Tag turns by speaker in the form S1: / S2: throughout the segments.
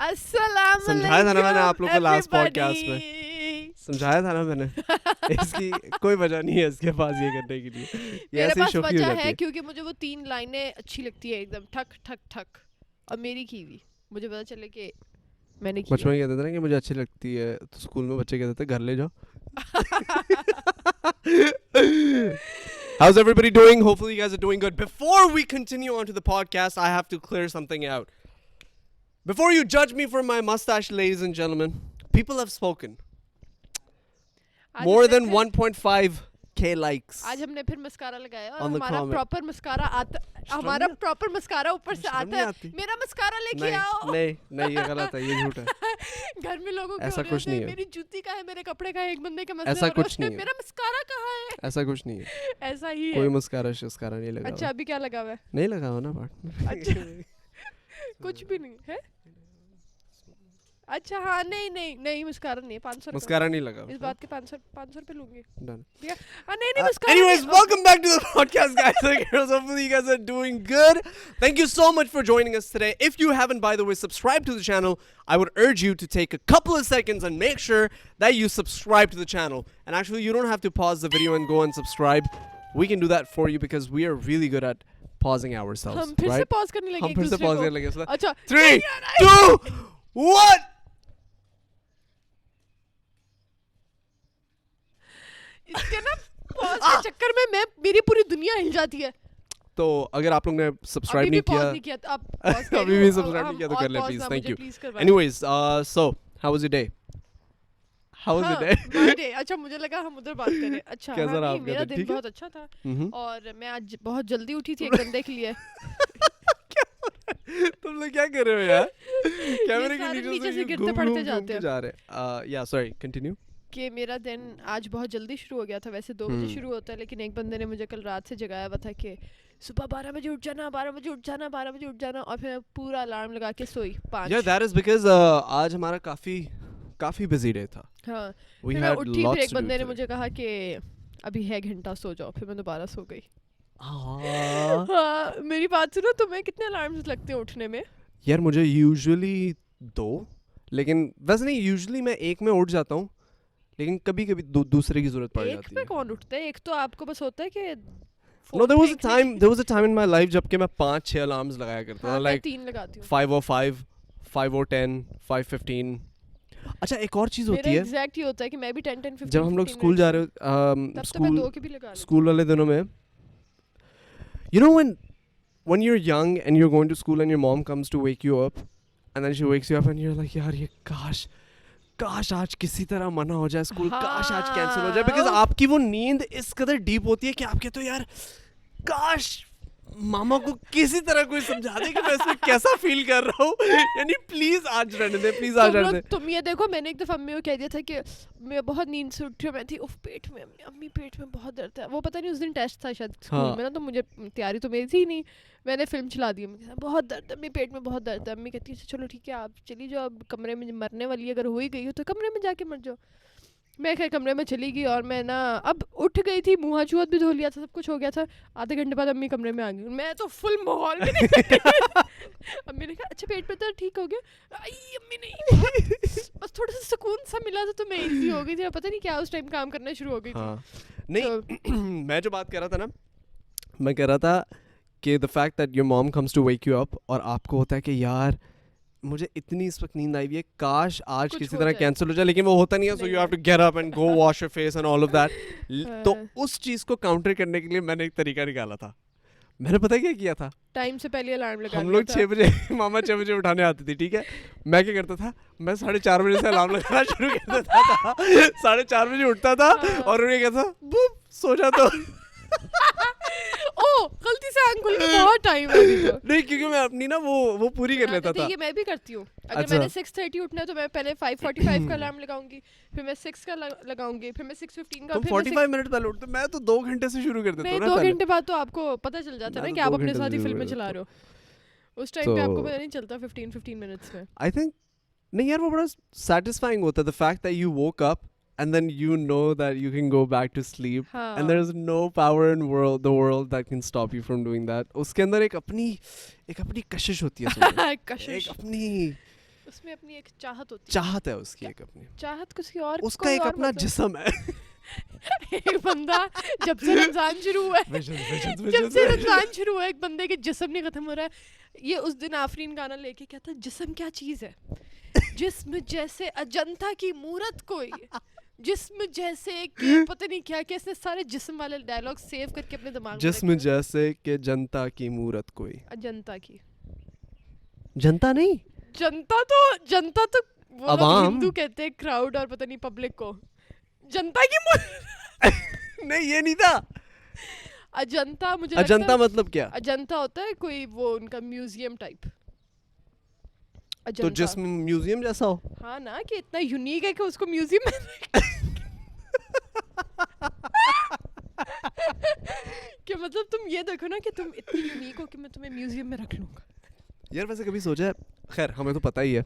S1: السلام
S2: سمجھایا تھا نا میں نے آپ لوگ کو لاسٹ
S1: everybody.
S2: پوڈکاسٹ میں سمجھایا تھا نا میں نے اس کی کوئی وجہ نہیں ہے اس کے پاس یہ کرنے کے لیے. یہ
S1: میرے
S2: ایسے ہی
S1: پاس
S2: شوخی ہو
S1: وجہ
S2: جاتی
S1: ہے
S2: ہے.
S1: کیونکہ مجھے وہ 3 لائنیں اچھی لگتی ہے ایک دم ٹھک ٹھک ٹھک اور میری کی ہوئی مجھے پتا چلے کہ میں نے
S2: بچپن میں کہتے تھے نا کہ مجھے اچھی لگتی ہے تو اسکول میں بچے کہتے تھے گھر لے جاؤ. How's everybody doing? Hopefully you guys are doing good. Before we continue on to the podcast, I have to clear something out. Before you judge me for my mustache, ladies and gentlemen, people have spoken. More than 1.5k likes.
S1: آج ہم نے پھر mascara لگایا اور
S2: On the
S1: ہمارا
S2: comment.
S1: Proper mascara آتا ہمارا proper mascara اوپر سے آتا ہے. میرا مسکارا لے کے آؤ.
S2: نہیں یہ غلط ہے, یہ جھوٹ ہے.
S1: گھر میں لوگوں
S2: ایسا کچھ نہیں ہے.
S1: میری جوتی کا ہے, میرے کپڑے کا ہے, ایک بندے کا مسئلہ
S2: ایسا کچھ نہیں ہے.
S1: میرا مسکارا کہاں ہے؟
S2: ایسا کچھ نہیں ہے.
S1: ایسا ہی ہے.
S2: کوئی مسکارا شسکارا نہیں لگا.
S1: اچھا ابھی کیا لگا ہوا ہے؟
S2: نہیں لگا ہوا نا پارٹنر.
S1: اچھا کچھ بھی نہیں ہے. اچھا ہاں نہیں مسکارا نہیں ہے. 500
S2: مسکارا نہیں لگا.
S1: اس بات کے 500 روپے لوں گی.
S2: Done.
S1: نہیں mascara.
S2: Anyways, welcome back to the podcast, guys and girls. Hopefully you guys are doing good. Thank you so much for joining us today. If you haven't, by the way, subscribed to the channel, I would urge you to take a couple of seconds and make sure that you subscribe to the channel. And actually, you don't have to pause the video and go and subscribe. We can do that for you because we are really good at pausing ourselves.
S1: ہم پھر سے پاز کرنے لگے.
S2: ہم پھر سے پاز کرنے لگے.
S1: اچھا
S2: 3, 2, 1.
S1: اس کے نا پاز کے چکر میں میری پوری دنیا ہل جاتی ہے.
S2: تو اگر آپ لوگ نے سبسکرائب نہیں کیا ابھی بھی سبسکرائب نہیں کیا تو کر لیں please. Thank you. Anyways so how was your day? How was your day?
S1: اچھا مجھے لگا ہم ادھر بات کریں. اچھا میرا دن بہت اچھا تھا اور میں آج بہت جلدی اٹھی تھی ایک بندے کے لیے.
S2: تم لوگ کیا کر رہے ہو یار؟ کیمرے کے
S1: نیچے سے گرتے پڑتے جاتے ہیں.
S2: جا رہے یا سوری کنٹینیو.
S1: کہ میرا دن آج بہت جلدی شروع ہو گیا تھا. ویسے 2 بجے شروع ہوتا ہے لیکن ایک بندے نے مجھے کل رات سے جگایا ہوا تھا کہ صبح 12 بجے اٹھ جانا 12 بجے اٹھ جانا 12 بجے اٹھ جانا اور پھر پورا الارم لگا کے سوئی 5.
S2: Yeah, that is because آج ہمارا کافی بزی ڈے تھا.
S1: ہاں میں اٹھی پھر ایک بندے نے مجھے کہا کہ ابھی ہے گھنٹہ سو جاؤ. پھر میں دوبارہ سو گئی. ہاں میری بات سنو, تمہیں کتنے الارمز لگتے ہیں اٹھنے میں؟
S2: یار مجھے یوزلی 2 لیکن ویسے نہیں, یوزلی میں ایک میں اٹھ جاتا ہوں لیکن کبھی کبھی دوسرے کی ضرورت پڑ جاتی ہے.
S1: ایک میں کون اٹھتا ہے؟ ایک تو آپ کو بس ہوتا ہے کہ
S2: No, there was a time in my life جب کہ میں 5-6 الارمز لگایا کرتا تھا.
S1: میں 3 لگاتی ہوں.
S2: 5:05, 5:10, 5:15. اچھا ایک اور چیز ہوتی ہے
S1: ایگزیکٹ یہ ہوتا ہے کہ میں بھی 10-15
S2: جب ہم لوگ اسکول جا رہے اسکول والے دنوں میں, you know when you're young and you're going to school and your mom comes to wake you up and then she wakes you up and you're like یار یہ کاش آج کسی طرح منع ہو جائے اسکول, کاش آج کینسل ہو جائے. بیکاز آپ کی وہ نیند اس قدر ڈیپ ہوتی ہے کہ آپ کہتے ہو یار کاش ماما کو کسی طرح کوئی سمجھا دے کہ میں اس میں کیسا فیل کر رہا ہوں, یعنی پلیز آج رہنے دے, پلیز آج رہنے دے.
S1: تم یہ دیکھو میں نے ایک دفعہ امی کو کہہ دیا تھا کہ میں بہت نیند سے اٹھی, میں تھی اف پیٹ میں امی پیٹ میں بہت درد ہے. وہ پتہ نہیں اس دن ٹیسٹ تھا شاید اسکول میں نا, تو مجھے تیاری تو میری تھی نہیں, میں نے فلم چلا دی. بہت درد ہے امی پیٹ میں بہت درد ہے. امی کہتی ہے چلو ٹھیک ہے آپ چلی جاؤ, اب کمرے میں مرنے والی اگر ہو ہی گئی ہو تو کمرے میں جا کے مر جاؤ. میں خیر کمرے میں چلی گئی اور میں نا اب اٹھ گئی تھی, منہ ہاتھ بھی دھو لیا تھا, سب کچھ ہو گیا تھا. آدھے گھنٹے بعد امی کمرے میں آ گئی, میں تو فل ماحول میں امی نے کہا اچھا پیٹ میں درد ٹھیک ہو گیا؟ امی نہیں بس تھوڑا سا سکون سا ملا تھا تو میں ایزی ہو گئی تھی. پتہ نہیں کیا اس ٹائم کام کرنا شروع ہو گئی تھی.
S2: نہیں میں جو بات کر رہا تھا نا, میں کہہ رہا تھا کہ the fact that your mom comes to wake you up اور آپ کو ہوتا ہے کہ یار مجھے اتنی اس وقت نیند آئی ہوئی ہے, کاش آج کسی طرح کینسل ہو جائے, لیکن وہ ہوتا نہیں ہے. So you have to get up and go wash your face and all of that. تو اس چیز کو کاؤنٹر کرنے کے لیے میں نے ایک طریقہ نکالا تھا. میں نے پتہ کیا تھا,
S1: ٹائم سے پہلے الارم لگا.
S2: ہم لوگ 6 بجے ماما 6 بجے اٹھانے آتی تھی, ٹھیک ہے. میں کیا کرتا تھا, میں 4:30 بجے سے الارم لگانا شروع کر دیتا تھا. 4:30 بجے اٹھتا تھا اور انہیں کہتا تھا سو جا. تو
S1: غلطی سے آنکھ کھل کے بہت ٹائم ہے
S2: نہیں, کیونکہ میں اپنی نا وہ پوری کر لیتا تھا.
S1: یہ میں بھی کرتی ہوں. اگر میں نے 6:30 اٹھنا ہے تو میں پہلے 5:45 کا الارم لگاؤں گی, پھر میں 6 کا لگاؤں گی, پھر میں 6:15 کا.
S2: تم 45 منٹ پہلے اٹھتے, میں تو 2 گھنٹے سے شروع کر دیتا ہوں.
S1: 2 گھنٹے بعد تو آپ کو پتہ چل جاتا ہے نا کہ آپ اپنے ساتھ ہی فلمیں چلا رہے ہو. اس ٹائم پہ آپ کو پتہ نہیں چلتا 15 منٹس میں.
S2: آئی تھنک نہیں یار وہ بڑا سیٹسفائنگ ہوتا ہے, the fact that you woke up and then you know that you can go back to sleep and there is no power in the world that can stop you from doing that. اس کے اندر ایک اپنی کشش ہوتی ہے, ایک اپنی
S1: اس میں اپنی ایک چاہت ہوتی ہے,
S2: چاہت ہے اس کی ایک اپنی,
S1: چاہت کسی اور,
S2: اس کا ایک اپنا جسم ہے.
S1: ایک بندہ جب سے رمضان شروع ہوا ہے, جب سے رمضان شروع ہوا ہے, ایک بندے کے جسم نہیں ختم ہو رہا ہے. یہ اس دن آفرین گانا لے کے کہتا جسم کیا چیز ہے, جسم جیسے اجنتا کی مورت کوئی, جسم جیسے کہ پتہ نہیں کیا, کہ اس نے سارے جسم والے ڈائلاگ سیو کر کے اپنے دماغ میں.
S2: جسم جیسے کہ جنتا کی مورت کوئی,
S1: اجنتا کی,
S2: جنتا نہیں,
S1: جنتا تو وہ
S2: عوام
S1: ہندو کہتے ہیں کراؤڈ, اور پتہ نہیں پبلک کو جنتا کی مورت.
S2: نہیں یہ نہیں تھا.
S1: اجنتا مجھے
S2: اجنتا مطلب کیا؟
S1: اجنتا ہوتا ہے کوئی وہ ان کا میوزیم ٹائپ.
S2: تو جسم میوزیم جیسا ہو.
S1: ہاں نا, کہ اتنا یونیک ہے کہ اس کو میوزیم میں کہ مطلب تم یہ دیکھو نا کہ تم اتنی یونیک ہو کہ میں تمہیں میوزیم میں رکھ لوں گا.
S2: یار ویسے کبھی سوچا ہے, خیر ہمیں تو پتہ ہی ہے,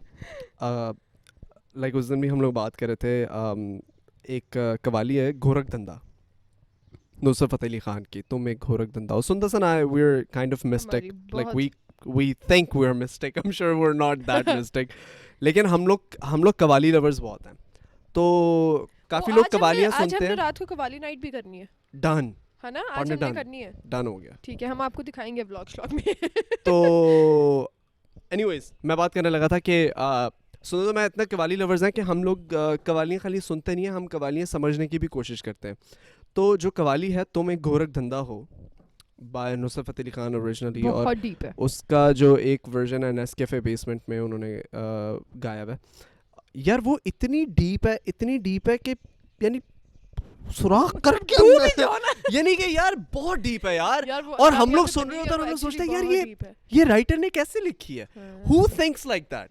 S2: لائک اس دن بھی ہم لوگ بات کر رہے تھے, ایک قوالی ہے گورکھ دھندا نصرت فتح علی خان کی, تم ایک گورکھ دھندا ہو. سندر سن آئے, we are kind of mistake, like we think we are mystic, I'm sure we're not that mystic, لیکن ہم لوگ قوالی لورز بہت ہیں, تو کافی لوگ قوالیاں سنتے ہیں.
S1: آج ہم نے رات کو قوالی نائٹ بھی کرنی ہے.
S2: ڈن
S1: ہے نا, آج ہم نے کرنی ہے.
S2: ڈن ہو گیا,
S1: ٹھیک ہے, ہم آپ کو دکھائیں گے ولاگ شلاگ میں.
S2: تو اینی ویز میں بات کرنے لگا تھا کہ سنو تو میں اتنا قوالی لورز ہیں کہ ہم لوگ قوالیاں خالی سنتے نہیں ہیں, ہم قوالیاں سمجھنے کی بھی کوشش کرتے ہیں. تو جو قوالی ہے تم ایک گورکھ دھندا ہو بائی نصرت فتح علی خان اوریجنلی, اور اس کا جو ایک ورژن ہے نیس کیفے بیسمنٹ میں انہوں نے گایا ہوا ہے. یار وہ اتنی ڈیپ ہے کہ یعنی سوراخ کر کے یعنی کہ یار بہت ڈیپ ہے یار, اور ہم لوگ سن رہے ہوتے ہیں اور ہم لوگ سوچتے ہیں یار یہ رائٹر نے کیسے لکھی ہے. Who thinks like that?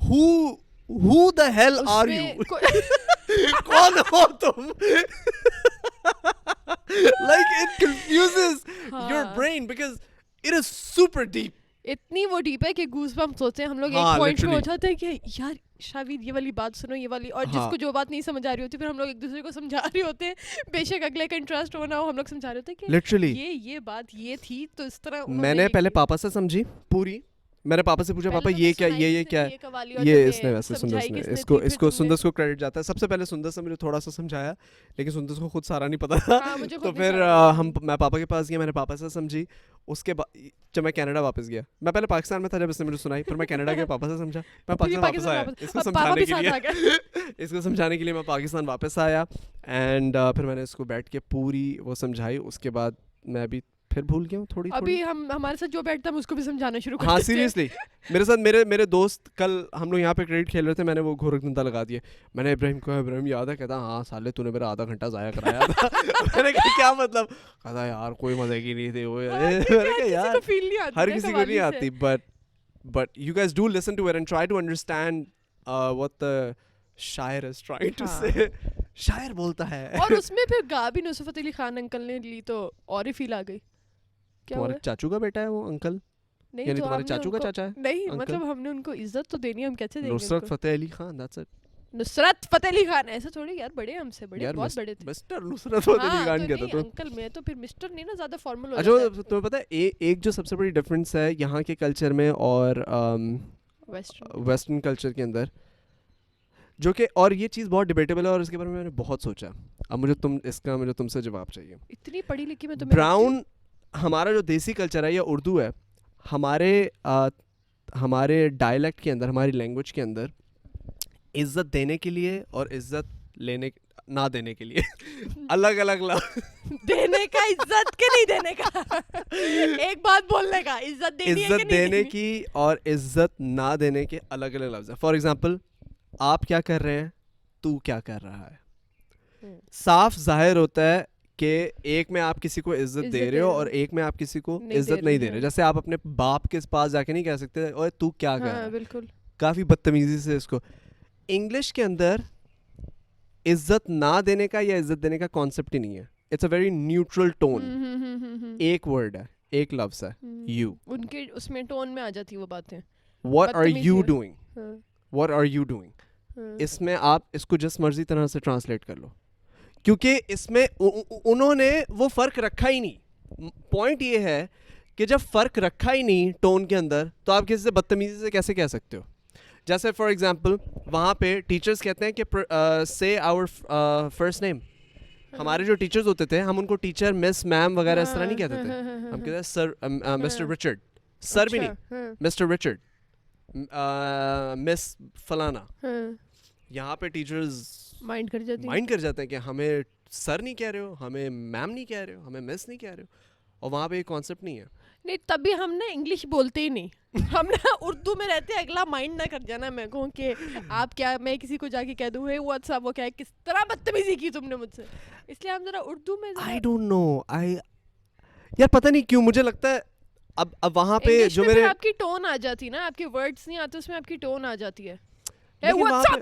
S2: Who the hell are you? کون ہو تم؟ Like it confuses your brain because it is super deep.
S1: اتنی وہ ڈیپ ہے کہ گوز بمپس ہوتے ہیں ہم لوگ, ایک پوائنٹ پہ ہو جاتے ہیں کہ یار شاوید یہ والی بات سنو, یہ والی, اور جس کو جو بات نہیں سمجھ آ رہی ہوتی پھر ہم لوگ ایک دوسرے کو سمجھا رہے ہوتے ہیں, بے شک اگلے کا انٹرسٹ ہونا ہو, ہم لوگ سمجھا رہے ہوتے ہیں کہ
S2: لٹرلی
S1: یہ بات یہ تھی, تو اس طرح
S2: میں نے پہلے پاپا سے سمجھی پوری, میں نے پاپا سے پوچھا پاپا یہ کیا ہے, یہ اس نے ویسے سندس نے اس کو سندس کو کریڈٹ جاتا ہے. سب سے پہلے سندس نے مجھے تھوڑا سا سمجھایا, لیکن سندس کو خود سارا نہیں پتا تھا, تو پھر میں پاپا کے پاس گیا, میں نے پاپا سے سمجھی. اس کے بعد جب میں کینیڈا واپس گیا, میں پہلے پاکستان میں تھا جب اس نے مجھے سنائی, پھر میں کینیڈا گیا, پاپا سے سمجھا, میں پاکستان واپس آیا اس کو سمجھانے کے لیے, اس کو سمجھانے کے لیے میں پاکستان واپس آیا. اینڈ پھر میں نے اس کو بیٹھ کے پوری وہ سمجھائی. اس کے بعد میں ابھی پھر بھول گیا ہوں تھوڑی.
S1: ابھی ہمارے ساتھ جو بیٹھتا ہے اس کو بھی سمجھانا شروع کر.
S2: ہاں سیریسلی میرے ساتھ میرے دوست, کل ہم لوگ یہاں پہ کریکٹ کھیل رہے تھے, میں نے وہ گورکھ دھندا لگا دیا. میں نے ابراہیم کو, ابراہیم یاد ہے؟ کہتا ہاں سالے تو نے میرا آدھا گھنٹہ ضائع کرایا تھا. میں نے کہا کیا مطلب؟ کہتا یار کوئی مزے کی نہیں تھی وہ. میں نے کہا یار ہر کسی کو نہیں آتی, but you guys do listen to it and try to understand what the شاعر از ٹرائنگ ٹو سے. شاعر بولتا ہے,
S1: اور اس میں پھر گا بھی نصرت فتح علی خان انکل نے لی, تو اور ہی فیل آ گئی.
S2: تمہارے چاچو کا بیٹا ہے وہ انکل, یعنی تمہارے چاچو کا چاچا ہے؟
S1: نہیں مطلب ہم نے ان کو عزت تو دینی, ہم کیسے دیں گے؟
S2: نصرت فتح علی خان, that's it.
S1: نصرت فتح علی خان, ایسا تھوڑی یار, بڑے ہم سے بڑے, بہت بڑے تھے.
S2: مسٹر نصرت فتح علی خان کہتا تو
S1: انکل میں تو پھر مسٹر نہیں نا, زیادہ فارمل ہو جاتا ہے.
S2: اچھا تمہیں پتہ ہے ایک جو سب سے بڑی ڈفرینس ہے یہاں کے کلچر میں اور ویسٹرن کلچر کے اندر, جو کہ, اور یہ چیز بہت ڈیبیٹیبل ہے اور اس کے بارے میں نے بہت سوچا. اب مجھے تم سے جواب چاہیے.
S1: اتنی پڑھی لکھی میں تو
S2: براؤن, ہمارا جو دیسی کلچر ہے یا اردو ہے, ہمارے ڈائلیکٹ کے اندر, ہماری لینگویج کے اندر عزت دینے کے لیے اور عزت لینے نہ دینے کے لیے الگ الگ
S1: دینے کا, عزت کے نہیں دینے کا, ایک بات بولنے کا, عزت
S2: دینے کی اور عزت نہ دینے کے الگ الگ لفظ ہیں. فار ایگزامپل آپ کیا کر رہے ہیں, تو کیا کر رہا ہے, صاف ظاہر ہوتا ہے کہ ایک میں آپ کسی کو عزت دے رہے ہو اور ایک میں آپ کسی کو عزت نہیں دے رہے. جیسے آپ اپنے باپ کے پاس جا کے نہیں کہہ سکتے اوے تو کیا کر رہا ہے,
S1: بالکل
S2: کافی بدتمیزی سے اس کو. انگلش کے اندر عزت نہ دینے کا یا عزت دینے کا کانسیپٹ ہی نہیں ہے. It's a very neutral tone, ایک ورڈ ہے, ایک لفظ ہے, یو.
S1: ان کے اس میں ٹون میں آ جاتی وہ باتیں,
S2: what are you doing, what are you doing. اس میں آپ اس کو جس مرضی طرح سے ٹرانسلیٹ کر لو, کیونکہ اس میں انہوں نے وہ فرق رکھا ہی نہیں. پوائنٹ یہ ہے کہ جب فرق رکھا ہی نہیں ٹون کے اندر, تو آپ کسی سے بدتمیزی سے کیسے کہہ سکتے ہو. جیسے فار ایگزامپل وہاں پہ ٹیچرس کہتے ہیں کہ say our first name. ہمارے جو ٹیچرز ہوتے تھے ہم ان کو ٹیچر مس میم وغیرہ اس طرح نہیں کہتے تھے, ہم کہتے ہیں سر, مسٹر رچرڈ, سر بھی نہیں, مسٹر رچرڈ, مس فلانا. یہاں پہ ٹیچرز
S1: مائنڈ کر
S2: جاتے ہیں کہ ہمیں سر نہیں کہہ رہے ہو, ہمیں میم نہیں کہہ رہے ہو, ہمیں مس نہیں کہہ رہے ہو, اور وہاں پہ یہ کانسیپٹ نہیں ہے.
S1: نہیں تبھی ہم نا انگلش بولتے ہی نہیں, ہم نا اردو میں رہتے ہیں, اگلا مائنڈ نہ کر جانا میں کہوں کہ آپ کیا, میں کسی کو جا کے کہہ دوں ہے واٹس اپ, وہ کیا کس طرح بدتمیزی کی تم نے مجھ سے, اس لیے ہم ذرا اردو میں.
S2: I don't know, یار پتہ نہیں کیوں مجھے لگتا ہے اب وہاں پہ جو میرے
S1: آپ کی ٹون آ جاتی نا, آپ کے ورڈز نہیں آتے اس میں, آپ کی ٹون آ جاتی ہے. Hey what's up?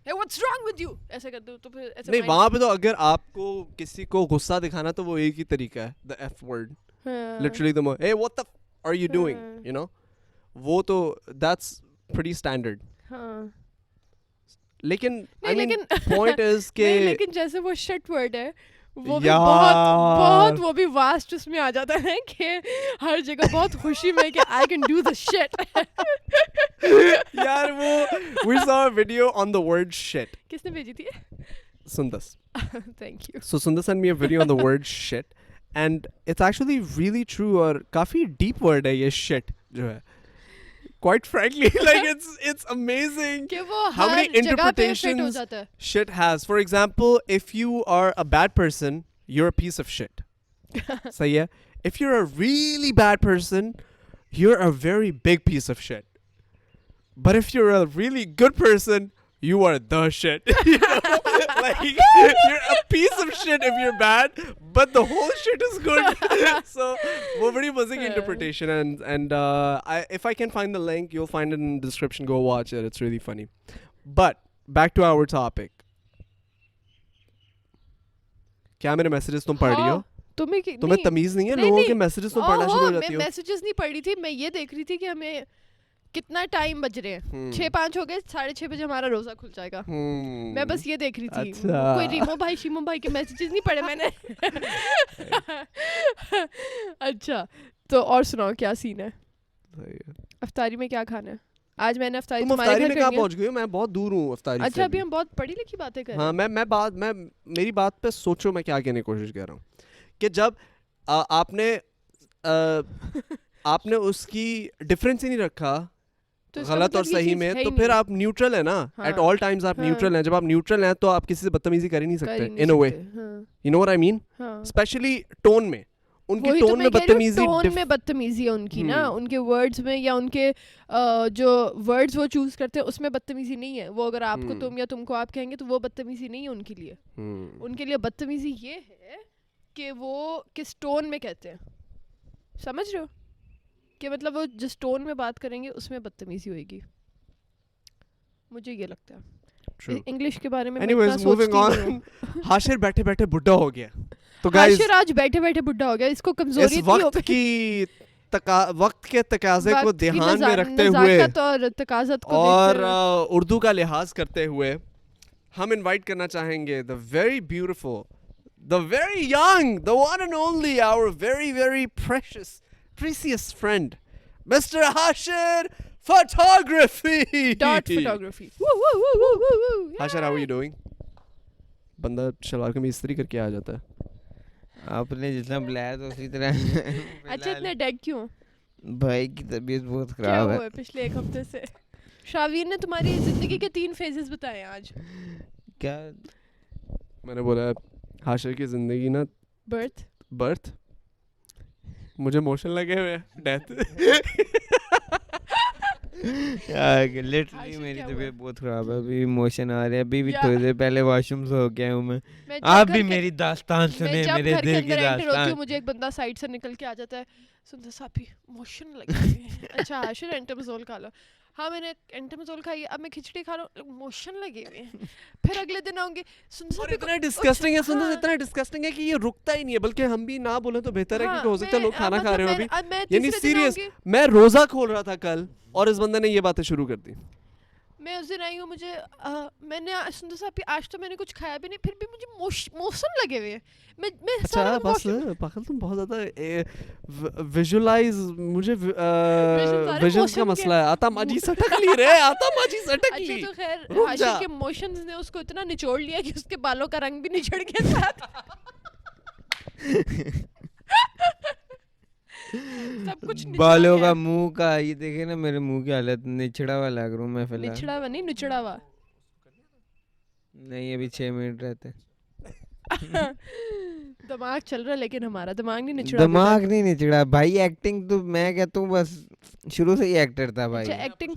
S1: Hey what's wrong with you? ایسے کر دو تو پھر ایسے
S2: نہیں, وہاں پہ تو اگر آپ کو کسی کو غصہ دکھانا تو وہ ایک ہی طریقہ ہے, the F word, literally the hey what the are you doing, you know, وہ تو that's pretty standard.
S1: ہاں
S2: لیکن I mean point is کہ
S1: لیکن جیسے وہ shit word ہے وہ بھی بہت وہ بھی واسٹ اس میں آ جاتا ہے کہ ہر جگہ بہت خوشی میں کہ I can do the shit.
S2: یار وہ we saw a video on the word shit.
S1: کس نے بھیجی تھی؟
S2: Sundas.
S1: Thank you.
S2: So Sundas sent me a video on the word shit and it's actually really true اور کافی deep word ہے یہ shit جو ہے. Quite frankly, like it's amazing how many interpretations shit has. For example, if you are a bad person, you're a piece of shit. صحیح ہے. If you're a really bad person, you're a very big piece of shit. But if you're a really good person, you are the shit. You know? Like you're a piece of shit if you're bad, but the whole shit is good. So وہ بڑی مزے کی interpretation and if I can find the link, you'll find it in the description. Go watch it. It's really funny. But back to our topic. کیا میرے messages تم پڑھ رہی ہو؟ تمہیں تمیز نہیں ہے لوگوں کے میسیجز تم پڑھنا شروع ہو جاتی ہو؟
S1: میں میسیجز نہیں پڑھ رہی تھی, میں یہ دیکھ رہی تھی کہ ہمیں کتنا ٹائم بج رہے ہیں, 6:05 ہو گئے, 6:30 بجے ہمارا روزہ کھل جائے گا. میں بس یہ دیکھ رہی تھی. کوئی ریمو بھائی شیمو بھائی کے میسیجز نہیں پڑھے میں نے. اچھا تو اور سناؤ کیا سین ہے, افطاری میں کیا کھانا ہے آج؟ میں نے افطاری تمہارے گھر کہاں
S2: پہنچ گئی ہوں؟ میں بہت دور ہوں افطاری سے.
S1: اچھا ابھی ہم بہت پڑھی لکھی باتیں کر رہے ہیں.
S2: ہاں میں میری بات پہ سوچو میں کیا کہنے کی کوشش کر رہا ہوں کہ جب آپ نے اس کی ڈفرینس ہی نہیں رکھا غلط اور صحیح میں, تو پھر آپ نیوٹرل ہیں نا, ایٹ آل ٹائمز آپ نیوٹرل ہیں. جب آپ نیوٹرل ہیں تو آپ کسی سے بدتمیزی کر ہی نہیں سکتے in a way. You know what I mean, especially tone میں. ان کی ٹون میں
S1: بدتمیزی ہے ان کی نا, ان کے ورڈز میں یا ان کے جو ورڈز وہ چوز کرتے ہیں اس میں بدتمیزی نہیں ہے. وہ اگر آپ کو تم یا تم کو آپ کہیں گے تو وہ بدتمیزی نہیں ہے ان کے لیے. ان کے لیے بدتمیزی یہ ہے کہ وہ کس ٹون میں کہتے ہیں, سمجھ رہے ہو کہ مطلب وہ جس ٹون میں بات کریں گے اس میں بدتمیزی ہوئے گی. مجھے یہ لگتا ہے انگلش کے بارے میں.
S2: Anyways, moving on. حاشر بیٹھے بیٹھے بڈھا ہو گیا. تو guys
S1: حاشر آج بیٹھے بیٹھے بڈھا ہو گیا, اس کو کمزوری
S2: اس وقت کی وقت کے تقاضے کو دھیان میں رکھتے ہوئے اور اردو کا لحاظ کرتے ہوئے ہم انوائٹ کرنا چاہیں گے the very beautiful, the very young, the one and only, our very very precious friend, Mr. Hashir Photography.
S1: Photography.
S2: Hashir, how are you doing? بندہ شلوار قمیض استری کر کے آ جاتا ہے.
S3: آپ نے جتنا بلایا تو اسی طرح.
S1: اچھا اتنے ڈیڈ کیوں؟
S3: بھائی کی طبیعت بہت خراب ہے
S1: پچھلے ایک ہفتے سے. شاویر نے تمہاری زندگی کے 3 فیزز بتائے آج.
S3: کیا
S2: میں نے بولا حاشر کی زندگی نا برتھ مجھے موشن لگے ہوئے ڈیتھ.
S3: لٹرلی میری طبیعت بہت خراب ہے, ابھی ایموشن آ رہے ہیں. ابھی بھی تھوڑی دیر پہلے واش روم سے ہو گیا ہوں میں. آپ بھی میری داستان سنیں, میرے دل کی داستان.
S1: مجھے ایک بندہ سائڈ سے نکل کے آ جاتا ہے, سنتا صاحب موشن لگے ہوئے ہیں. اچھا حاشر اینٹامزول کھا لو. ہاں میں نے اینٹامزول کھائی, اب میں کھچڑی کھا رہا ہوں, موشن لگے ہوئے ہیں. پھر اگلے دن آؤں گے
S2: اتنا ڈسکسٹنگ ہے, اتنا ڈسکسٹنگ ہے کہ یہ رکتا ہی نہیں ہے. بلکہ ہم بھی نہ بولیں تو بہتر ہے, کیونکہ ہو سکتا ہے لوگ کھانا کھا رہے ہو ابھی. یعنی سیریس, میں روزہ کھول رہا تھا کل اور اس بندے نے یہ باتیں شروع کر دی.
S1: میں اس دن آئی ہوں, مجھے میں نے سندر صاحب آج تو میں نے کچھ کھایا بھی نہیں, پھر بھی مجھے موشن لگے ہوئے ہیں. میں
S2: اچھا بس پاگل تم بہت زیادہ ویژوالائز, مجھے ویژنز کا مسئلہ ہے. آتا ماجی سٹک لی رے, آتا ماجی سٹک لی.
S1: اچھا تو خیر حاشر کے موشنز نے اس کو اتنا نچوڑ لیا کہ اس کے بالوں کا رنگ بھی نچڑ کے ساتھ سب کچھ
S3: بالوں کا, منہ کا. یہ دیکھیں نا میرے منہ کی حالت, نچڑا ہوا لگ رہا ہوں میں فی الحال.
S1: نچڑا ہوا نہیں, نچڑا ہوا
S3: نہیں, ابھی 6 منٹ رہتے.
S1: دماغ چل رہا ہے لیکن ہمارا دماغ نہیں نچڑا.
S3: دماغ نہیں نچڑا بھائی, ایکٹنگ تو میں کہتا ہوں بس شروع سے ہی ایکٹر تھا بھائی.
S1: ایکٹنگ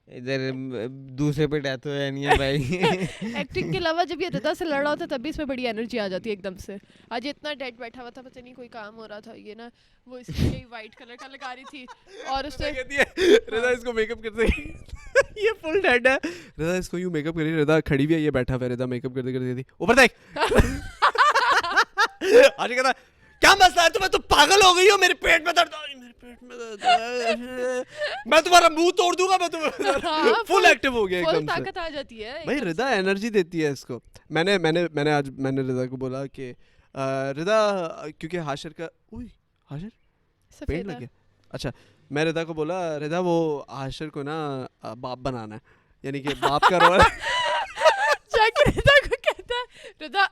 S3: ادھر دوسرے پہ ڈیتھ ہو جانی ہے بھائی.
S1: ایکٹنگ کے علاوہ جب یہ ردا سے لڑ رہا ہوتا ہے تب بھی اس میں بڑی انرجی آ جاتی ہے ایک دم سے. آج اتنا ڈیڈ بیٹھا ہوا تھا, پتہ نہیں کوئی کام ہو رہا تھا, یہ نا وہ اس کے لیے وائٹ کلر کا لگا رہی تھی اور اس نے
S2: کہتی ہے رضا اس کو میک اپ کرتے یہ فل ڈیڈ ہے. رضا اس کو یوں میک اپ کری, رضا کھڑی بھی ہے, یہ بیٹھا ہوا ہے, رضا میک اپ کرتے کرتے تھی اوپر دیکھ. آج کہتا کیا مسئلہ ہے تمہیں, تو پاگل ہو گئی ہو, میرے پیٹ میں درد, میرے پیٹ میں درد, میں تمہارا منہ توڑ دوں گا. میں تمہیں فل ایکٹیو ہو گیا ایک دم سے,
S1: طاقت آ جاتی ہے
S2: بھائی. رضا انرجی دیتی ہے اس کو. میں نے آج رضا کو بولا کہ رضا, کیونکہ حاشر کا حاشر پینٹ لگ گیا. اچھا, میں رضا کو بولا رضا وہ حاشر کو نا باپ بنانا ہے, یعنی کہ باپ کا رول.
S1: جا کے رضا کو کہتا ہے رضا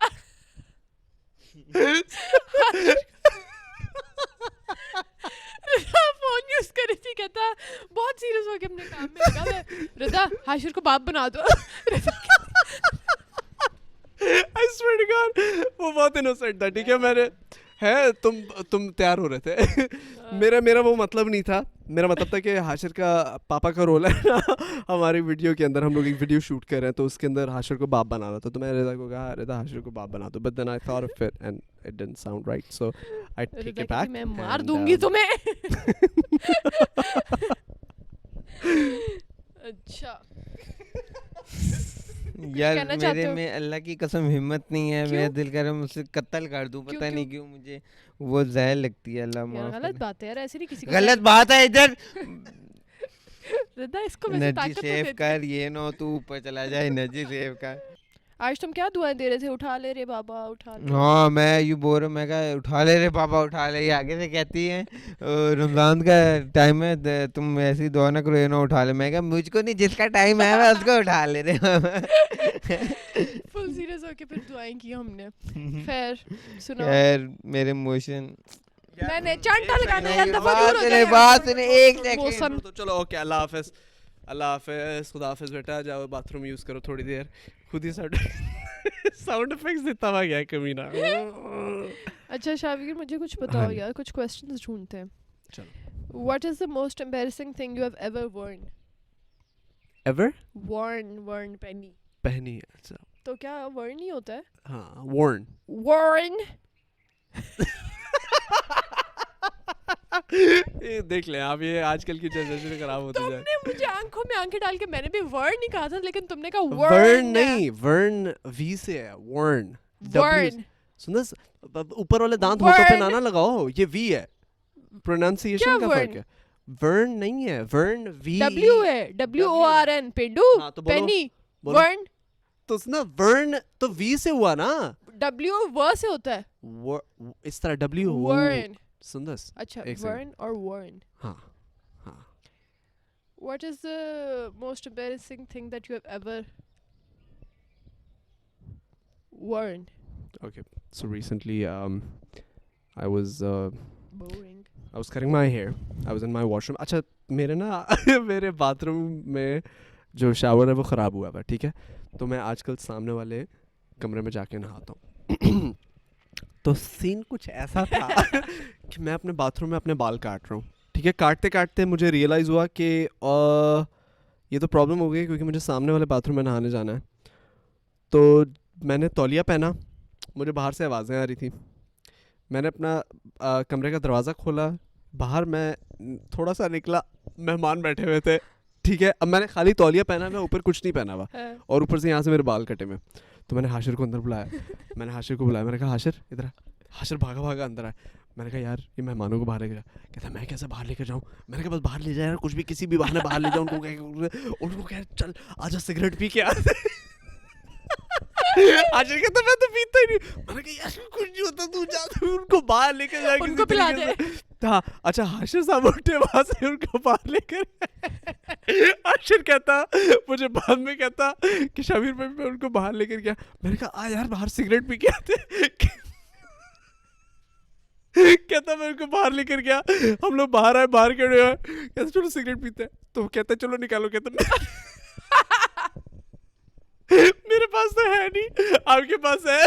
S1: فون یوز کر رہی تھی, کہتا بہت سیریس ہو کے اپنے کام میں لگا, رضا حاشر کو باپ بنا دو.
S2: I swear to God, وہ بہت انوسنٹ تھا. ٹھیک ہے, میں نے تم تیار ہو رہے تھے. میرا وہ مطلب نہیں تھا. میرا مطلب تھا کہ حاشر کا پاپا کا رول ہے نا ہماری ویڈیو کے اندر, ہم لوگ ایک ویڈیو شوٹ کر رہے ہیں تو اس کے اندر حاشر کو باپ بنانا تھا. تو میں رضا کو کہا رضا حاشر کو باپ بنا دو, but then I thought of it and it didn't sound right, so I take it back.
S1: میں مار دوں گی تمہیں. اچھا
S3: یار میرے میں اللہ کی قسم ہمت نہیں ہے, میرا دل کر رہا ہے مجھ سے قتل کر دوں, پتہ نہیں کیوں مجھے وہ زہر لگتی ہے. اللہ معاف.
S1: غلط بات ہے یار, ایسے نہیں کسی کو
S3: غلط بات ہے. ادھر
S1: رضا اس کو ویسے طاقت
S3: سیو کر, یہ نہ تو اوپر چلا جائے. انرجی سیو کر.
S1: آج تم کیا دعائیں دے رہے تھے, اٹھا لے رے بابا اٹھا لے.
S3: ہاں میں یوں بول رہا ہوں, میں کہا اٹھا لے رے بابا اٹھا لے. یہ آگے سے کہتی ہیں رمضان کا ٹائم ہے, تم ایسی دعا نہ کرو یہ نہ اٹھا لے. میں کہا مجھ کو نہیں, جس کا ٹائم ہے میں اس کو اٹھا لے رہے.
S1: فل سیریس ہو کے پھر دعائیں کی ہم نے. خیر سنو,
S3: خیر میرے موشن
S1: میں نے چانٹا لگانا ہے, دفعہ دور ہو
S3: جائے. بات سنے ایک سیکنڈ.
S2: تو چلو اوکے, اللہ حافظ. اللہ حافظ, خدا حافظ بیٹا. جاؤ باتھ روم یوز کرو تھوڑی دیر. خود ہی ساؤنڈ افیکٹس دیتا ہوا گیا کمینہ.
S1: اچھا شاویر مجھے کچھ بتاؤ یار, کچھ کوسچنز ڈھونڈتے ہیں. چلو, what is the most embarrassing thing you have ever worn.
S2: Ever
S1: worn
S2: پہنی. اچھا
S1: تو کیا ورن ہی ہوتا ہے.
S2: ہاں ورن. دیکھ لیں آپ, یہ آج کل کی جنریشن خراب ہوتی جائے.
S1: تم نے مجھے آنکھوں میں آنکھیں ڈال کے, میں نے بھی ورن نہیں کہا تھا لیکن تم نے کہا
S2: ورن. نہیں, ورن وی سے ہے. ورن سنو, اوپر والے دانت ہونٹوں پہ نہ لگاؤ, یہ وی ہے. پروننسیشن کا فرق ہے. ورن نہیں ہے, ورن وی
S1: ڈبلیو ہے, WORN. پینڈو پینی ورن.
S2: تو سنا ورن تو وی سے ہوا نا,
S1: ڈبلیو و سے ہوتا ہے
S2: اس طرح. ڈبلیو
S1: ورن.
S2: سندس.
S1: اچھا ورن اور ورن.
S2: ہاں ہاں.
S1: What is the most embarrassing thing that you have ever worn?
S2: Okay, so recently I was
S1: boring.
S2: I was cutting my hair. I was in my washroom. اچھا میرے نا میرے باتھ روم میں جو شاور ہے وہ خراب ہوا ہے, ٹھیک ہے. تو میں آج کل سامنے والے کمرے میں جا کے نہاتا ہوں. تو سین کچھ ایسا تھا کہ میں اپنے باتھ روم میں اپنے بال کاٹ رہا ہوں, ٹھیک ہے. کاٹتے کاٹتے مجھے ریئلائز ہوا کہ یہ تو پرابلم ہو گئی کیونکہ مجھے سامنے والے باتھ روم میں نہانے جانا ہے. تو میں نے تولیہ پہنا, مجھے باہر سے آوازیں آ رہی تھیں. میں نے اپنا کمرے کا دروازہ کھولا, باہر میں تھوڑا سا نکلا, مہمان بیٹھے ہوئے تھے, ٹھیک ہے. اب میں نے خالی تولیہ پہنا ہوا, اوپر کچھ نہیں پہنا ہوا, اور اوپر سے یہاں سے میرے بال کٹے ہوئے. تو میں نے حاشر کو اندر بلایا, میں نے حاشر کو بلایا, میں نے کہا حاشر ادھر. حاشر بھاگا بھاگا اندر آیا. میں نے کہا یار یہ مہمانوں کو باہر لے کے جا. کہتا میں کیسے باہر لے کر جاؤں. میں نے کہا بس باہر لے جا یار, کچھ بھی کسی بھی بہانے باہر لے جاؤ, ان کو کہ چل آجا سگریٹ پی کے آتے. آج کہتا میں تو پیتا ہی نہیں. میں نے کہا یار کچھ نہیں ہوتا, تو جا ان کو باہر لے کے جا
S1: ان کو پلا دے.
S2: ہاں اچھا حاشر صاحب اٹھے وہاں سے ان کو باہر لے کر. حاشر کہتا مجھے بعد میں کہتا کہ شبیر بھائی میں ان کو باہر لے کر گیا. میں نے کہا آ یار باہر سگریٹ پی کے آتے. کہتا میں ان کو باہر لے کر گیا, ہم لوگ باہر آئے, باہر کھڑے ہوئے, کہتا چلو سگریٹ پیتے ہیں. تو کہتا چلو نکالو. کہتا میرے پاس تو ہے نہیں, آپ کے پاس ہے,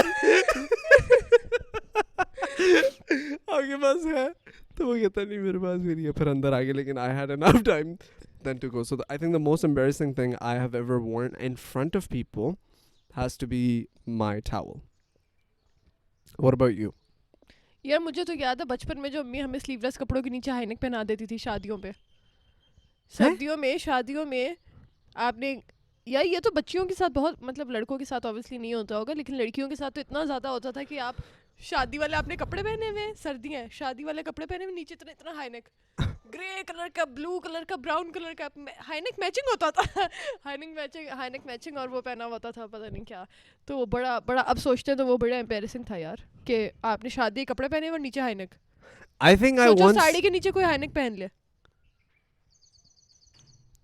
S2: آپ کے پاس ہے. تو وہ کہتا نہیں میرے پاس بھی نہیں ہے. پھر اندر آگے, لیکن I had enough time then to go. So I think the most embarrassing thing I have ever worn in front of people has to be my towel. What about you?
S1: یار مجھے تو یاد ہے بچپن میں جو امی ہمیں سلیو لیس کپڑوں کے نیچے ہائی نیک پہنا دیتی تھی شادیوں پہ, شادیوں میں آپ نے, یار یہ تو بچیوں کے ساتھ بہت, مطلب لڑکوں کے ساتھ obviously نہیں ہوتا ہوگا, لیکن لڑکیوں کے ساتھ تو اتنا زیادہ ہوتا تھا کہ آپ شادی والے آپ نے کپڑے پہنے ہوئے, سردیاں شادی والے کپڑے پہنے ہوئے, نیچے اتنا ہائی نیک, گرے کلر کا, بلو کلر کا, براؤن کلر کا, ہائی نیک میچنگ ہوتا تھا, ہائی نیک میچنگ, اور وہ پہنا ہوتا تھا پتہ نہیں کیا. تو وہ بڑا اب سوچتے ہیں تو وہ بڑا امپیرسنگ تھا یار, کہ آپ نے شادی کپڑے پہنے ہوئے اور نیچے high neck.
S2: I think I once
S1: sari کے نیچے کوئی ہائی نیک پہن لے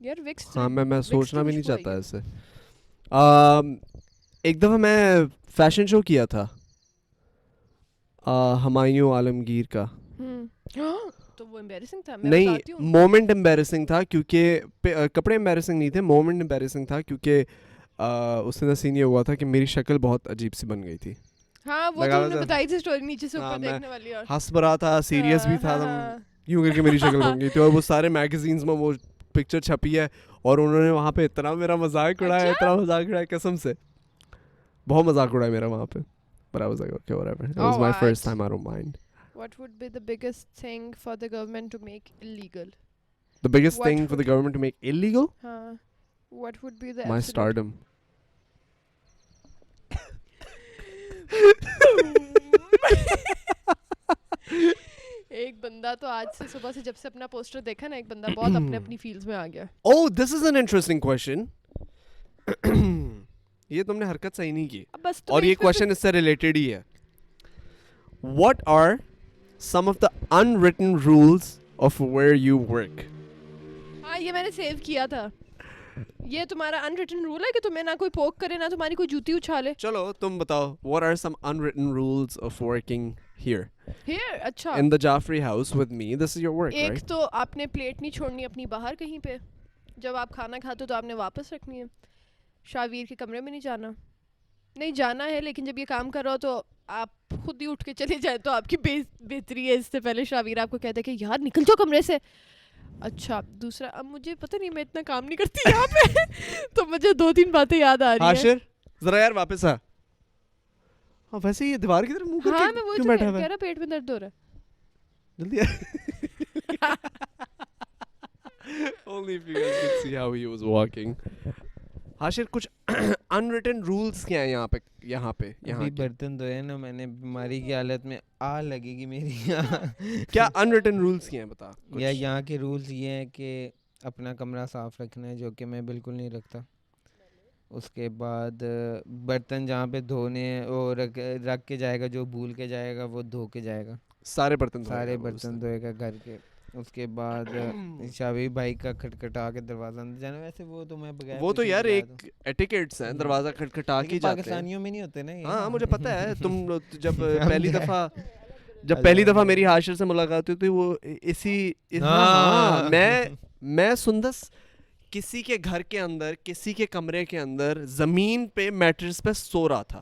S1: یار. وکس,
S2: ہاں میں سوچنا بھی نہیں چاہتا ایسے. ایک دفعہ میں فیشن شو کیا تھا ہمایوں عالمگیر کا.
S1: تو وہ امبیرسنگ تھا.
S2: نہیں, مومنٹ امبیرسنگ تھا, کیونکہ کپڑے امبیرسنگ نہیں تھے, مومنٹ امبیرسنگ تھا, کیونکہ اس نے سین یہ ہوا تھا کہ میری شکل بہت عجیب سی بن گئی تھی.
S1: ہاں وہ تو نے بتائی تھی سٹوری, نیچے سے اوپر دیکھنے والی, اور
S2: ہنس رہا تھا, سیریس بھی تھا, یوں کر کے میری شکل بن گئی تھی. اور وہ سارے میگزینز میں وہ پکچر چھپی ہے, اور انہوں نے وہاں پہ اتنا میرا مذاق اڑایا, اتنا مذاق اڑایا قسم سے, بہت مذاق اڑایا میرا وہاں پہ. But I was like, okay, whatever. It was my first time, I don't mind.
S1: What would be the biggest thing for the government to make illegal?
S2: The biggest thing for the government to make illegal?
S1: What would be the
S2: my stardom. ایک
S1: بندہ تو آج سے صبح سے جب سے اپنا پوسٹر دیکھا نا, ایک بندہ بہت اپنی فیلڈز میں آ گیا.
S2: Oh, this is an interesting question. یہ تم نے حرکت صحیح نہیں کی, اور یہ کوشچن اس سے ریلیٹڈ ہی ہے. What are some of the unwritten rules of where you work?
S1: ہاں یہ میں نے سیو کیا تھا. یہ تمہارا unwritten rule ہے کہ تمہیں نہ کوئی پوک کرے, نہ تمہاری کوئی جوتی اچھالے.
S2: چلو تم بتاؤ, what are some unwritten rules of working here?
S1: Here, اچھا.
S2: In the Jaffrey house with me, this is your work, right?
S1: ایک تو آپ نے پلیٹ نہیں چھوڑنی اپنی باہر کہیں پہ, جب آپ کھانا کھاتے ہو تو آپ نے واپس رکھنی ہے. شاویر کے کمرے میں نہیں جانا ہے, لیکن جب یہ کام کر رہا ہو تو آپ خود ہی اٹھ کے چلے جائیں تو آپ کی بہتری ہے. اس سے پہلے شاویر آپ کو کہتا ہے کہ یار نکل جاؤ کمرے سے. اچھا دوسرا, اب مجھے پتہ نہیں میں اتنا کام نہیں کرتی یہاں پہ, تو مجھے 2-3 باتیں یاد آ رہی ہیں.
S2: حاشر ذرا یار واپس آ. ہاں ویسے یہ دیوار کی طرف منہ کر کے کیوں بیٹھا ہوا ہے؟
S1: کہہ رہا پیٹ میں درد ہو رہا ہے.
S2: جلدی آ. Only if you guys could see how he was walking. Hashir کچھ unwritten rules کیا ہیں یہاں پہ
S3: برتن دھوئے نا میں نے, بیماری کی حالت میں آ لگے گی میری.
S2: کیا unwritten rules کیا ہیں بتا.
S3: یا یہاں کے رولز یہ ہیں کہ اپنا کمرہ صاف رکھنا ہے, جو کہ میں بالکل نہیں رکھتا. اس کے بعد برتن جہاں پہ دھونے ہیں وہ رکھ کے جائے گا, جو بھول کے جائے گا وہ دھو کے جائے گا.
S2: سارے برتن
S3: دھوئے گا گھر کے. اس کے بعد شاویر بھائی کا کھٹکھٹا کے دروازہ اندر جانا, ویسے وہ تو میں بغیر,
S2: وہ تو یار ایک ایٹیکیٹس ہیں, دروازہ کھٹکھٹا کے جاتے ہیں.
S3: پاکستانیوں میں نہیں ہوتے نا.
S2: ہاں مجھے پتہ ہے. تم جب پہلی دفعہ میری حاشر سے ملاقات ہوئی تھی, وہ اسی میں سندس کسی کے گھر کے اندر, کسی کے کمرے کے اندر زمین پہ میٹرس پہ سو رہا تھا.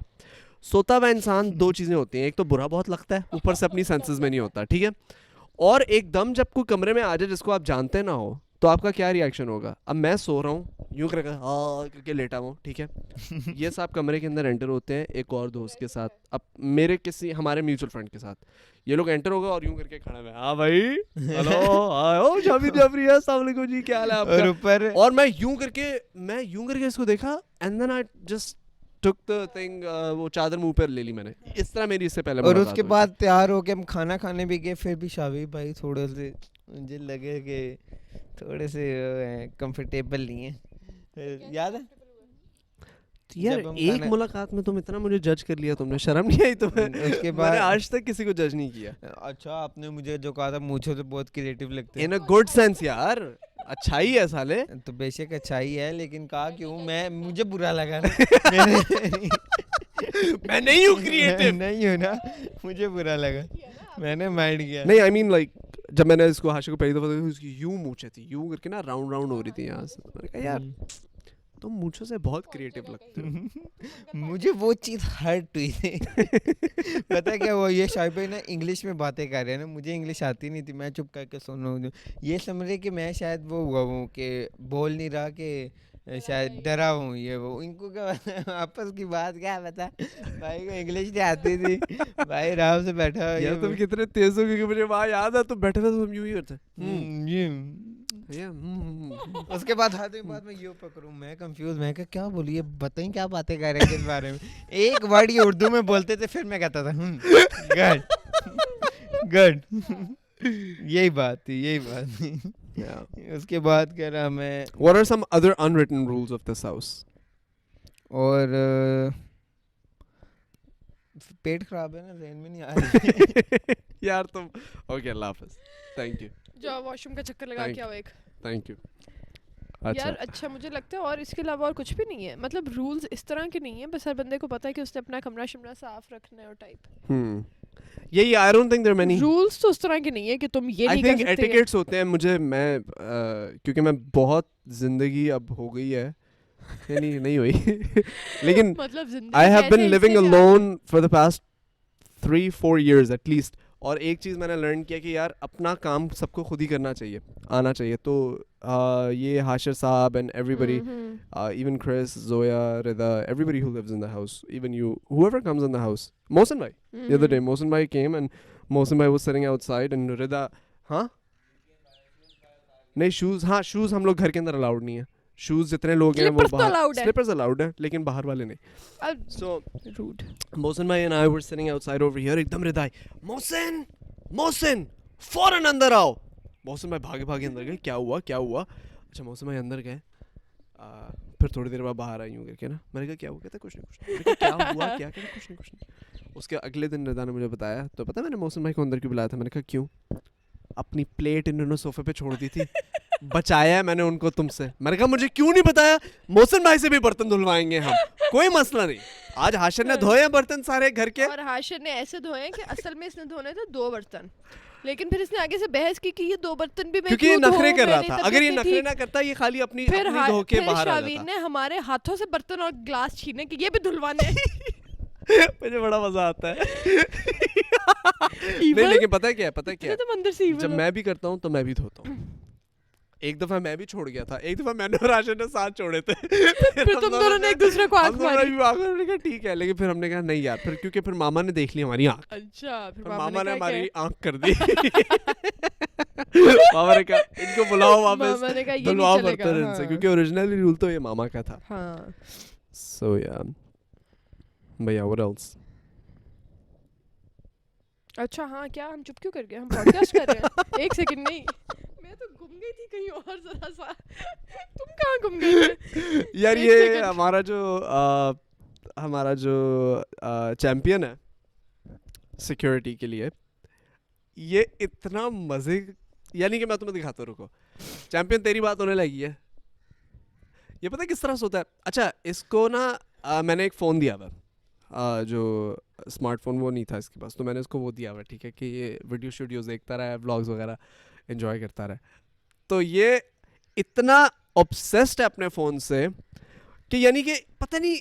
S2: سوتا ہوا انسان 2 چیزیں ہوتی ہیں, ایک تو برا بہت لگتا ہے, اوپر سے اپنی سینسز میں نہیں ہوتا, ٹھیک ہے, اور ایک دم جب کوئی کمرے میں آ جائے جس کو آپ جانتے نہ ہو تو آپ کا کیا ریئیکشن ہوگا. اب میں سو رہا ہوں یوں کر کے لیٹا ہوا ہوں, ٹھیک ہے, یہ صاحب کمرے کے اندر انٹر ہوتے ہیں ایک اور دوست کے ساتھ, اب میرے ہمارے میوچل فرینڈ کے ساتھ. یہ لوگ انٹر ہوگا اور یوں کر کے کھڑے ہوئے, ہاں بھائی ہلو آؤ جعفری السلام علیکم جی کیا حال ہے آپ کا. اور میں یوں کر کے اس کو دیکھا, and then I just took the thing, وہ چادر منہ پر لے لی میں نے. اس طرح میری اس سے پہلے
S3: اور اس کے بعد تیار ہو کے ہم کھانا کھانے بھی گئے, پھر بھی شاوی بھائی تھوڑے سے مجھے لگے کہ تھوڑے سے کمفرٹیبل نہیں ہیں. یاد ہے
S2: یار ایک ملاقات میں تم اتنا مجھے جج کر لیا, تم نے شرم نہیں آئی تمہیں؟
S3: اس کے
S2: میں
S3: بعد
S2: نے آج تک کسی کو جج نہیں کیا.
S3: اچھا آپ نے مجھے جو کہا تھا مونچھوں سے بہت کریٹو لگتے ہیں.
S2: ان اے گڈ سینس یار, اچھائی ہے سالے.
S3: تو بے شک اچھائی ہے, لیکن کہا کیوں مجھے برا لگا نا.
S2: میں نہیں ہوں کریٹو,
S3: نہیں ہوں نا, مجھے برا لگا, میں نے مائنڈ کیا.
S2: نہیں آئی مین لائک جب میں نے اس کو ہاشا کو پہلی دفعہ دیکھا, اس کی یوں مونچھیں تھی, یوں کر کے نا راؤنڈ راؤنڈ ہو رہی تھی یہاں سے. میں نے کہا یار تم مونچھوں سے بہت کریٹو لگتے ہو.
S3: مجھے وہ چیز ہرٹ ہوئی تھی. پتہ کیا وہ یہ شاہد بھائی نا انگلش میں باتیں کر رہے ہیں نا, مجھے انگلش آتی نہیں تھی, میں چپ کر کے سن رہا ہوں. یہ سمجھ رہے کہ میں شاید وہ ہوا ہوں کہ بول نہیں رہا, کہ شاید ڈرا ہوں. یہ وہ ان کو کیا آپس کی بات کیا پتا, بھائی کو انگلش نہیں آتی تھی, بھائی آرام سے بیٹھا.
S2: یار تم کتنے تیز ہو, کیونکہ مجھے وہاں یاد ہے تم بیٹھے ہوئے تو تم یوں ہی کرتے.
S3: اس کے بعد ہاتھ بعد میں یہ پکڑوں, میں کنفیوز, میں کیا بولیے, بتائیں کیا باتیں کر رہے ہیں کس بارے میں. ایک ورڈ یہ اردو میں بولتے تھے, پھر میں کہتا تھا گڈ. یہی بات تھی, یہی بات تھی. اس کے بعد کہہ رہا میں
S2: what are some other unwritten rules of this house?
S3: اور پیٹ خراب ہے نا, ذہن میں نہیں آ رہی
S2: یار تم. اوکے اللہ حافظ, تھینک یو.
S1: جاؤ واش روم کا چکر لگا کے آؤ ایک.
S2: Thank you.
S1: یار اچھا مجھے لگتا ہے اور اس کے علاوہ اور کچھ بھی نہیں ہے, مطلب رولز اس طرح کے نہیں ہیں, بس ہر بندے کو پتا ہے کہ اس نے اپنا کمرہ شمرہ صاف رکھنا ہے اور ٹائپ.
S2: یہی I don't think there are many
S1: rules تو اس طرح کے نہیں ہے کہ تم یہ نہیں کر سکتے.
S2: I think etiquettes ہوتے ہیں. مجھے میں کیونکہ میں بہت زندگی اب ہو گئی ہے, یعنی نہیں ہوئی لیکن I have been living alone for the past 3-4 years at least. اور ایک چیز میں نے لرن کیا کہ یار اپنا کام سب کو خود ہی کرنا چاہیے, آنا چاہیے. تو یہ حاشر صاحب and everybody, even Chris, Zoya, Rida, everybody who lives in the house, even you, whoever comes in the house. Mohsin bhai, the other day Mohsin bhai came and Mohsin bhai was sitting outside and Rida, نہیں shoes ہم لوگ گھر کے اندر allowed نہیں ہے. Shows جتنے لوگ ہیں وہ باہر, slippers allowed ہیں لیکن باہر والے نہیں. So rude. Mohsin bhai and I were sitting outside over here, ایک دم ردائی, Mohsin فوراً اندر آؤ. Mohsin bhai بھاگے بھاگے اندر گئے, کیا ہوا. اچھا Mohsin bhai اندر گئے, پھر تھوڑی دیر بعد باہر آئی ہوں کر کے نا. میں نے کہا کیا ہوا, کہتا کچھ نہیں. کیا ہوا, کیا کہتا کچھ نہیں. اس کے اگلے دن رضا نے مجھے بتایا, تو پتا میں نے Mohsin bhai کو اندر کیوں بلایا تھا. میں نے کہا کیوں, اپنی پلیٹ انہوں نے صوفے پہ چھوڑ دی تھی, بچایا ہے میں نے ان کو تم سے. میں نے کہا مجھے کیوں نہیں بتایا, Mohsin bhai سے بھی برتن دھلوائیں گے ہم, کوئی مسئلہ نہیں. آج حاشر نے دھوئے برتن سارے گھر کے,
S1: اور حاشر نے ایسے دھوئے کہ اصل میں اس نے دھونے تھے 2 برتن, لیکن پھر اس نے آگے سے بحث کی کہ یہ 2 برتن بھی میں
S2: کیونکہ یہ نخرے کر رہا تھا. اگر یہ نخرے نہ کرتا یہ خالی اپنی دھو کے باہر آ جاتا.
S1: نے ہمارے ہاتھوں سے برتن اور گلاس چھینے کہ یہ بھی دھلوانے.
S2: مجھے بڑا مزہ آتا ہے. نہیں لیکن پتہ کیا ہے, جب میں بھی کرتا ہوں تو میں بھی دھوتا ہوں. ایک دفعہ میں بھی چھوڑ گیا تھا, ایک دفعہ میں نے اور راشد نے ساتھ چھوڑے تھے,
S1: پھر تم دونوں نے ایک دوسرے کو آنکھ ماری.
S2: ٹھیک ہے, لیکن پھر ہم نے کہا نہیں یار, پھر کیونکہ پھر ماما نے دیکھ لی ہماری آنکھ.
S1: اچھا پھر
S2: ماما نے ہماری آنکھ کر دی. ماما نے کہا ان کو بلاؤ واپس, دھلواؤ برتن ان سے, کیونکہ اوریجنلی رول تو یہ ماما کا تھا. سو یا بھیا what else.
S1: اچھا ہاں کیا ہم چپ کیوں کر گئے, ہم پوڈ کاسٹ کر رہے ہیں. ایک سیکنڈ نہیں, میں تو گم گئی تھی کہیں اور ذرا سا, تم کہاں گم گئے تھے
S2: یار. یہ ہمارا جو چیمپئن ہے سیکیورٹی کے لیے, یہ اتنا مزے, یعنی کہ میں تمہیں دکھاتا ہوں, رکو. چیمپئن تیری بات ہونے لگی ہے, یہ پتہ کس طرح سے ہوتا ہے. اچھا اس کو نا میں نے ایک فون دیا تھا, جو اسمارٹ فون وہ نہیں تھا اس کے پاس, تو میں نے اس کو وہ دیا ہوا, ٹھیک ہے, کہ یہ ویڈیو شیڈیوز دیکھتا رہے, ولاگز وغیرہ انجوائے کرتا رہے. تو یہ اتنا obsessed ہے اپنے فون سے کہ یعنی کہ پتہ نہیں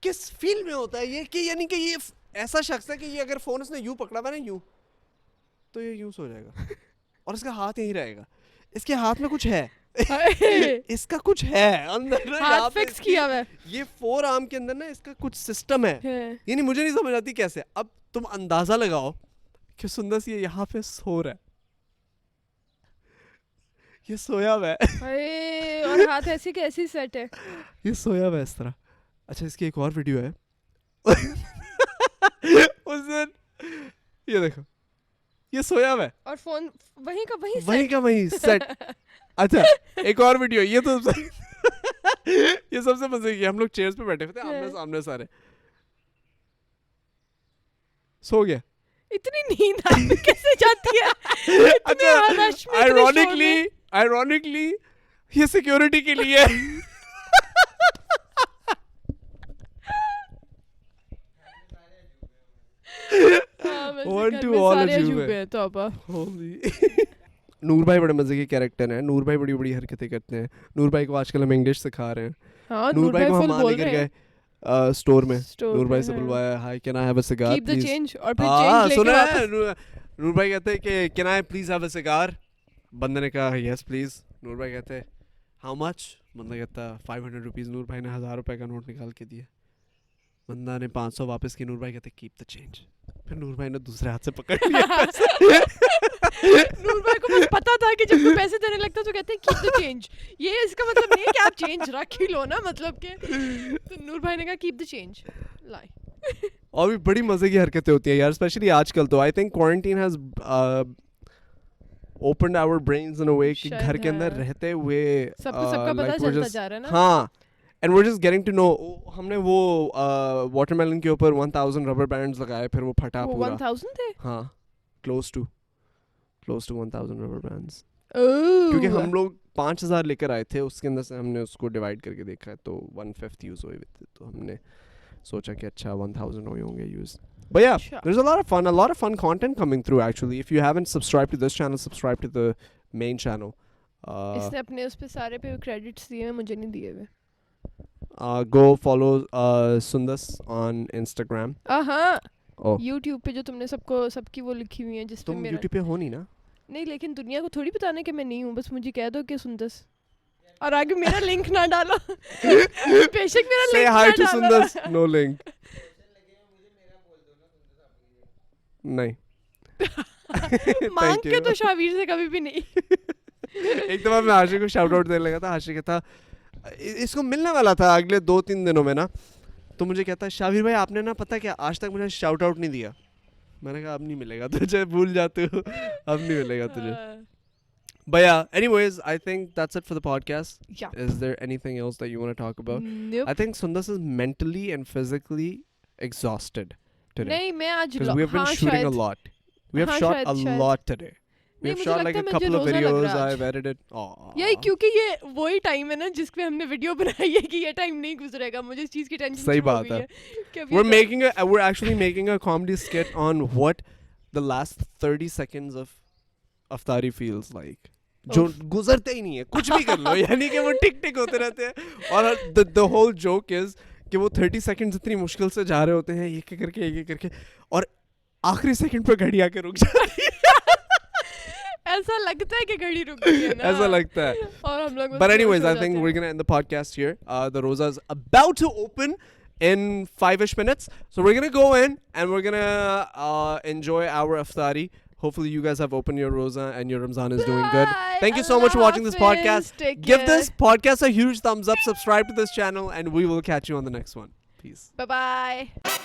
S2: کس فیل میں ہوتا ہے یہ, کہ یعنی کہ یہ ایسا شخص ہے کہ یہ اگر فون اس نے یوں پکڑا ہوا نا یوں, تو یہ یوں سو جائے گا اور اس کا ہاتھ یہیں رہے گا. اس کے ہاتھ میں کچھ ہے, اس کا کچھ ہے اندر,
S1: ہاتھ فکس کیا ہوا ہے
S2: یہ فور آرم کے اندر نا, اس کا کچھ سسٹم ہے. یعنی مجھے نہیں سمجھ آتی کیسے. اب تم اندازہ لگاؤ کہ سندر سی یہاں پہ سو رہا ہے, یہ سویا ہوا ہے,
S1: اور ہاتھ ایسی کہ ایسی سیٹ ہے,
S2: یہ سویا ہوا ہے اس طرح, اچھا اس کی ایک اور ویڈیو ہے اس دن یہ دیکھو یہ سویا ہوا ہے
S1: اور فون وہیں کا وہیں
S2: وہیں کا وہیں سیٹ. اچھا ایک اور ویڈیو یہ تو یہ سب سے مزے کی. ہم لوگ چیئرز پہ بیٹھے ہوئے تھے آمنے سامنے سارے. سو گیا.
S1: اتنی نیند آدمی کیسے جاتی ہے
S2: اچھا ironically یہ سیکیورٹی کے لیے نور بھائی بڑے مزے کے کیریکٹر ہیں. نور بھائی بڑی بڑی حرکتیں کرتے ہیں. نور بھائی کو آج کل ہم انگلش سکھا رہے ہیں. نور بھائی کو ہم لے کر گئے اسٹور میں. نور بھائی سے بلوایا hi can I have a cigar please. ہاں سنا ہے نور بھائی کہتے ہیں کہ can I please have a cigar. بندے نے کہا یس پلیز. نور بھائی کہتے ہیں ہاؤ مچ. بندہ کہتا 500 روپیز. نور بھائی نے 1000 روپے کا نوٹ نکال کے دیا. بندہ نے 500 واپس کی. نور بھائی کہتے کیپ دا چینج. پھر نور بھائی نے دوسرے ہاتھ سے پکڑ لیا.
S1: نور بھائی کو بس پتا تھا کہ جب پیسے دینے لگتا تو کہتے ہیں کیپ دا چینج. یہ اس کا مطلب نہیں ہے کہ آپ چینج رکھ ہی لو نا, مطلب کہ تو نور بھائی نے کہا کیپ دا چینج لائے.
S2: اور بھی بڑی مزے کی حرکتیں ہوتی ہیں یار, اسپیشلی آج کل. تو I think quarantine has opened our brains in a way کہ گھر کے اندر رہتے ہوئے
S1: سب کا پتہ چلتا جا رہا ہے نا.
S2: ہاں and we're just getting to know. ہم نے وہ واٹر میلن کے اوپر 1000 ربر بینڈز لگائے, پھر وہ پھٹا پورا.
S1: 1000 تھے.
S2: ہاں close to 1000 ربر بینڈز. کیونکہ ہم لوگ 5000 لے کر آئے تھے, اس کے اندر سے ہم نے اس کو ڈیوائڈ کر کے دیکھا تو 1/5 یوز ہوئے تھے. تو ہم نے سوچا کہ اچھا 1000 ہوئے ہوں گے use. But yeah, there's a lot of fun content coming through actually. If you haven't subscribed to this channel, subscribe to the main channel.
S1: اس نے اپنے اس پہ سارے پہ کریڈٹس دیے ہیں, مجھے نہیں دیے ہوئے.
S2: Go follow Sundas on Instagram.
S1: ہاں YouTube پہ جو تم نے سب کی وہ لکھی ہوئی ہیں جس پہ
S2: تم
S1: میرا
S2: YouTube پہ ہو نہیں نا.
S1: نہیں لیکن دنیا کو تھوڑی بتانا کہ میں نہیں ہوں, بس مجھے کہہ دو کہ سندس اور آگے میرا لنک نہ ڈالو. بے شک میرا
S2: Say hi to Sundas. No link. نہیں
S1: مانگ کے تو شاویر سے کبھی بھی نہیں.
S2: ایک دفعہ میں عاشق کو شاؤٹ آؤٹ دینے لگا تھا. عاشق کہتا اس کو ملنے والا تھا اگلے 2-3 دنوں میں نا, تو مجھے کہتا ہے شاویر بھائی آپ نے نا پتہ کیا آج تک مجھے شاؤٹ آؤٹ نہیں دیا. میں نے کہا اب نہیں ملے گا تجھے, بھول جاتے ہو, اب نہیں ملے گا تجھے. But yeah, anyways, I think that's it for the podcast.
S1: Yeah.
S2: Is there anything else that you want to talk about?
S1: Nope.
S2: I think Sundas is mentally and physically exhausted today.
S1: نہیں میں آج
S2: Because we have been shooting a lot. We have shot a lot today. We have shot like a couple of videos. I've edited.
S1: یہی کیونکہ یہ وہی time ہے نا جس پہ ہم نے ویڈیو بنائی ہے کہ یہ ٹائم نہیں گزرے گا. مجھے اس چیز کی ٹینشن
S2: صحیح بات ہے. We're actually making a comedy skit on what the last 30 seconds of Aftari feels like. جو گزرتے ہی نہیں ہے, کچھ بھی کر لو, یعنی کہ وہ ٹک ٹک ہوتے رہتے ہیں. اور the whole joke is کہ وہ 30 seconds اتنی مشکل سے جا رہے ہوتے ہیں ایک ایک کر کے اور آخری سیکنڈ پہ گھڑی آ کے رک جاتی ہے.
S1: ایسا لگتا ہے کہ گھڑی رک گئی ہے نا,
S2: ایسا لگتا ہے.
S1: اور ہم لوگ
S2: But anyways, I think we're gonna end the podcast here. The Roza is about to open in 5ish minutes, so we're gonna go in and we're gonna enjoy our Aftari. Hopefully you guys have opened your Roza and your Ramzan is doing good. Thank you so much for watching this podcast. Give this podcast a huge thumbs up, subscribe to this channel, and we will catch you on the next one. Peace.
S1: Bye bye.